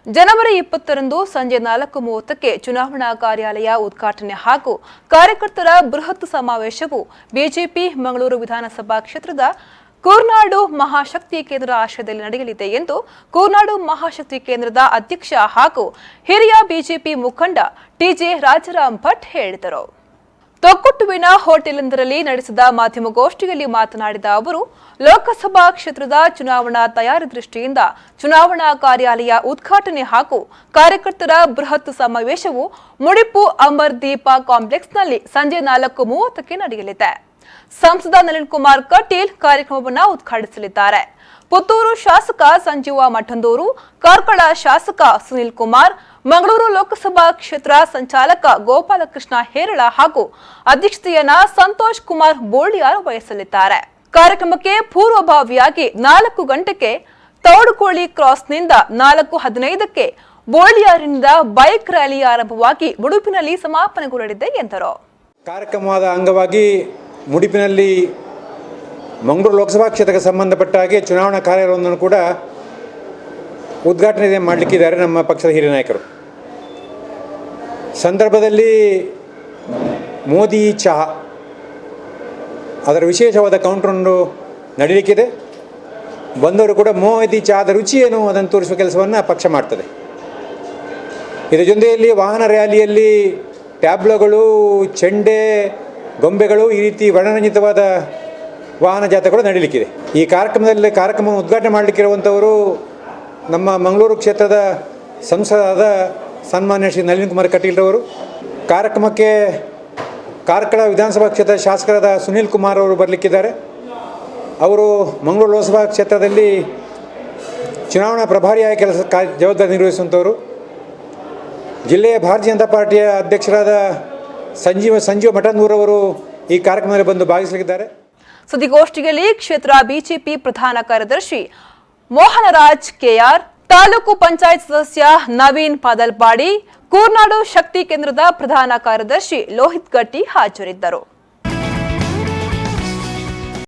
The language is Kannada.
ಜನವರಿ 20ರಂದು ಸಂಜೆ 4:30ಕ್ಕೆ ಚುನಾವಣಾ ಕಾರ್ಯಾಲಯ ಉದ್ಘಾಟನೆ ಹಾಗೂ ಕಾರ್ಯಕರ್ತರ ಬೃಹತ್ ಸಮಾವೇಶವು ಬಿಜೆಪಿ ಮಂಗಳೂರು ವಿಧಾನಸಭಾ ಕ್ಷೇತ್ರದ ಕೂರ್ನಾಡು ಮಹಾಶಕ್ತಿ ಕೇಂದ್ರ ಆಶ್ರಯದಲ್ಲಿ ನಡೆಯಲಿದೆ ಎಂದು ಕೂರ್ನಾಡು ಮಹಾಶಕ್ತಿ ಕೇಂದ್ರದ ಅಧ್ಯಕ್ಷ ಹಾಗೂ ಹಿರಿಯ ಬಿಜೆಪಿ ಮುಖಂಡ ಟಿಜೆ ರಾಜಾರಾಮ್ ಭಟ್ ಹೇಳಿದರು. ತೊಕ್ಕೊಟ್ಟುವಿನ ಹೋಟೆಲೊಂದರಲ್ಲಿ ನಡೆಸಿದ ಮಾಧ್ಯಮಗೋಷ್ಠಿಯಲ್ಲಿ ಮಾತನಾಡಿದ ಅವರು, ಲೋಕಸಭಾ ಕ್ಷೇತ್ರದ ಚುನಾವಣಾ ತಯಾರಿ ದೃಷ್ಟಿಯಿಂದ ಚುನಾವಣಾ ಕಾರ್ಯಾಲಯ ಉದ್ಘಾಟನೆ ಹಾಗೂ ಕಾರ್ಯಕರ್ತರ ಬೃಹತ್ ಸಮಾವೇಶವು ಮುಡಿಪು ಅಮರ್ ದೀಪ ಕಾಂಪ್ಲೆಕ್ಸ್ನಲ್ಲಿ ಸಂಜೆ 4:30ಕ್ಕೆ ನಡೆಯಲಿದೆ. ಸಂಸದ ನಳಿನ್ ಕುಮಾರ್ ಕಟೀಲ್ ಕಾರ್ಯಕ್ರಮವನ್ನು ಉದ್ಘಾಟಿಸಲಿದ್ದಾರೆ. ಪುತ್ತೂರು ಶಾಸಕ ಸಂಜೀವ ಮಠಂದೂರು, ಕಾರ್ಕಳ ಶಾಸಕ ಸುನಿಲ್ ಕುಮಾರ್, ಮಂಗಳೂರು ಲೋಕಸಭಾ ಕ್ಷೇತ್ರ ಸಂಚಾಲಕ ಗೋಪಾಲಕೃಷ್ಣ ಹೇರಳ ಹಾಗೂ ಅಧ್ಯಕ್ಷತೆಯನ್ನ ಸಂತೋಷ್ ಕುಮಾರ್ ಬೋಳಿಯಾರ್ ವಹಿಸಲಿದ್ದಾರೆ. ಕಾರ್ಯಕ್ರಮಕ್ಕೆ ಪೂರ್ವಭಾವಿಯಾಗಿ 4 ಗಂಟೆಗೆ ತೌಡುಕೋಳಿ ಕ್ರಾಸ್ನಿಂದ 4:15ಕ್ಕೆ ಬೋಳಿಯಾರಿನಿಂದ ಬೈಕ್ ರ್ಯಾಲಿ ಆರಂಭವಾಗಿ ಮುಡುಪಿನಲ್ಲಿ ಸಮಾಪನೆಗೊಳ್ಳಲಿದೆ ಎಂದರು. ಕಾರ್ಯಕ್ರಮದ ಅಂಗವಾಗಿ ಮುಡಿಪಿನಲ್ಲಿ ಮಂಗಳೂರು ಲೋಕಸಭಾ ಕ್ಷೇತ್ರಕ್ಕೆ ಸಂಬಂಧಪಟ್ಟ ಹಾಗೆ ಚುನಾವಣಾ ಕಾರ್ಯವನ್ನು ಕೂಡ ಉದ್ಘಾಟನೆ ಮಾಡಲಿಕ್ಕಿದ್ದಾರೆ ನಮ್ಮ ಪಕ್ಷದ ಹಿರಿಯ ನಾಯಕರು. ಸಂದರ್ಭದಲ್ಲಿ ಮೋದಿ ಚಹಾ ಅದರ ವಿಶೇಷವಾದ ಕೌಂಟರನ್ನು ನಡೀಲಿಕ್ಕಿದೆ. ಬಂದವರು ಕೂಡ ಮೋದಿ ಚಹಾದ ರುಚಿ ಏನು ಅದನ್ನು ತೋರಿಸುವ ಕೆಲಸವನ್ನು ಪಕ್ಷ ಮಾಡ್ತದೆ. ಇದರ ಜೊತೆಯಲ್ಲಿ ವಾಹನ ರ್ಯಾಲಿಯಲ್ಲಿ ಟ್ಯಾಬ್ಲೋಗಳು, ಚೆಂಡೆ, ಗೊಂಬೆಗಳು, ಈ ರೀತಿ ವರ್ಣರಂಜಿತವಾದ ವಾಹನ ಜಾಥಾಗಳು ನಡೀಲಿಕ್ಕಿದೆ. ಈ ಕಾರ್ಯಕ್ರಮವನ್ನು ಉದ್ಘಾಟನೆ ಮಾಡಲಿಕ್ಕಿರುವಂಥವರು ನಮ್ಮ ಮಂಗಳೂರು ಕ್ಷೇತ್ರದ ಸಂಸದರಾದ ಸನ್ಮಾನ್ಯ ಶ್ರೀ ನಳಿನ್ ಕುಮಾರ್ ಕಟೀಲ್ ಅವರು. ಕಾರ್ಯಕ್ರಮಕ್ಕೆ ಕಾರ್ಕಳ ವಿಧಾನಸಭಾ ಕ್ಷೇತ್ರದ ಶಾಸಕರಾದ ಸುನಿಲ್ ಕುಮಾರ್ ಅವರು ಬರಲಿಕ್ಕಿದ್ದಾರೆ. ಅವರು ಮಂಗಳೂರು ಲೋಕಸಭಾ ಕ್ಷೇತ್ರದಲ್ಲಿ ಚುನಾವಣಾ ಪ್ರಭಾರಿಯಾಗಿ ಜವಾಬ್ದಾರಿ ನಿರ್ವಹಿಸುವಂಥವರು. ಜಿಲ್ಲೆಯ ಭಾರತೀಯ ಜನತಾ ಪಾರ್ಟಿಯ ಅಧ್ಯಕ್ಷರಾದ ಸಂಜೀವ ಮಠಂದೂರ್ ಅವರು ಈ ಕಾರ್ಯಕ್ರಮದಲ್ಲಿ ಬಂದು ಭಾಗಿಸಲಿದ್ದಾರೆ. ಸುದ್ದಿಗೋಷ್ಠಿಯಲ್ಲಿ ಕ್ಷೇತ್ರ ಬಿಜೆಪಿ ಪ್ರಧಾನ ಕಾರ್ಯದರ್ಶಿ ಮೋಹನರಾಜ್ ಕೆಆರ್, ತಾಲೂಕು ಪಂಚಾಯತ್ ಸದಸ್ಯ ನವೀನ್ ಪಾದಲ್ಪಾಡಿ, ಕೂರ್ನಾಡು ಶಕ್ತಿ ಕೇಂದ್ರದ ಪ್ರಧಾನ ಕಾರ್ಯದರ್ಶಿ ಲೋಹಿತ್ ಗಟ್ಟಿ ಹಾಜರಿದ್ದರು.